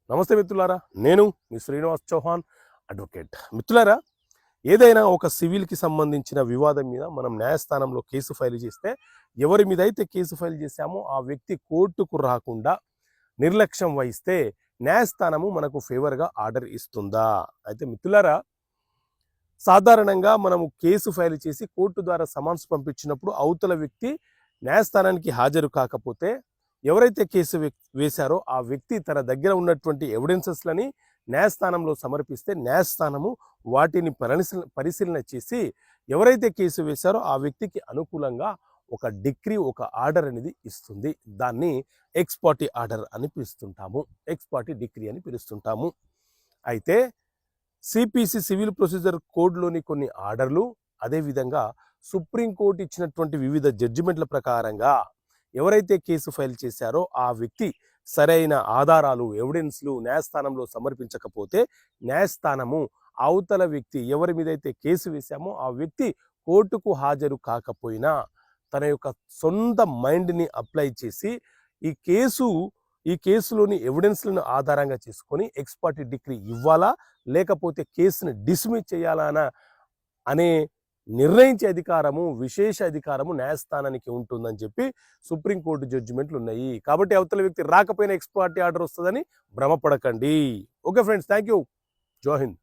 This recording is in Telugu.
నమస్తే మిత్రులారా, నేను మీ శ్రీనివాస్ చౌహాన్ అడ్వకేట్. మిత్రులారా, ఏదైనా ఒక సివిల్కి సంబంధించిన వివాదం మీద మనం న్యాయస్థానంలో కేసు ఫైల్ చేస్తే ఎవరి మీద అయితే కేసు ఫైల్ చేశామో ఆ వ్యక్తి కోర్టుకు రాకుండా నిర్లక్ష్యం వహిస్తే న్యాయస్థానము మనకు ఫేవర్గా ఆర్డర్ ఇస్తుందా? అయితే మిత్రులారా, సాధారణంగా మనము కేసు ఫైల్ చేసి కోర్టు ద్వారా సమన్స్ పంపించినప్పుడు అవతల వ్యక్తి న్యాయస్థానానికి హాజరు కాకపోతే ఎవరైతే కేసు వేశారో ఆ వ్యక్తి తన దగ్గర ఉన్నటువంటి ఎవిడెన్సెస్లని న్యాయస్థానంలో సమర్పిస్తే న్యాయస్థానము వాటిని పరిశీలన చేసి ఎవరైతే కేసు వేశారో ఆ వ్యక్తికి అనుకూలంగా ఒక డిక్రీ, ఒక ఆర్డర్ అనేది ఇస్తుంది. దాన్ని ఎక్స్ పార్టీ ఆర్డర్ అని పిలుస్తుంటాము, ఎక్స్ పార్టీ డిక్రీ అని పిలుస్తుంటాము. అయితే సిపిసి సివిల్ ప్రొసీజర్ కోడ్లోని కొన్ని ఆర్డర్లు, అదేవిధంగా సుప్రీంకోర్టు ఇచ్చినటువంటి వివిధ జడ్జిమెంట్ల ప్రకారంగా ఎవరైతే కేసు ఫైల్ చేశారో ఆ వ్యక్తి సరైన ఆధారాలు, ఎవిడెన్స్లు న్యాయస్థానంలో సమర్పించకపోతే న్యాయస్థానము అవతల వ్యక్తి ఎవరి మీద అయితే కేసు వేశామో ఆ వ్యక్తి కోర్టుకు హాజరు కాకపోయినా తన యొక్క సొంత మైండ్ని అప్లై చేసి ఈ కేసులోని ఎవిడెన్స్లను ఆధారంగా చేసుకొని ఎక్స్ పార్టీ డిగ్రీ ఇవ్వాలా లేకపోతే కేసుని డిస్మిస్ చేయాలా అనే నిర్ణయించే అధికారము, విశేష అధికారము న్యాయస్థానానికి ఉంటుందని చెప్పి సుప్రీంకోర్టు జడ్జిమెంట్లు ఉన్నాయి. కాబట్టి అవతల వ్యక్తి రాకపోయినా ఎక్స్ పార్టీ ఆర్డర్ వస్తుందని భ్రమపడకండి. Okay friends, thank you. జై హింద్.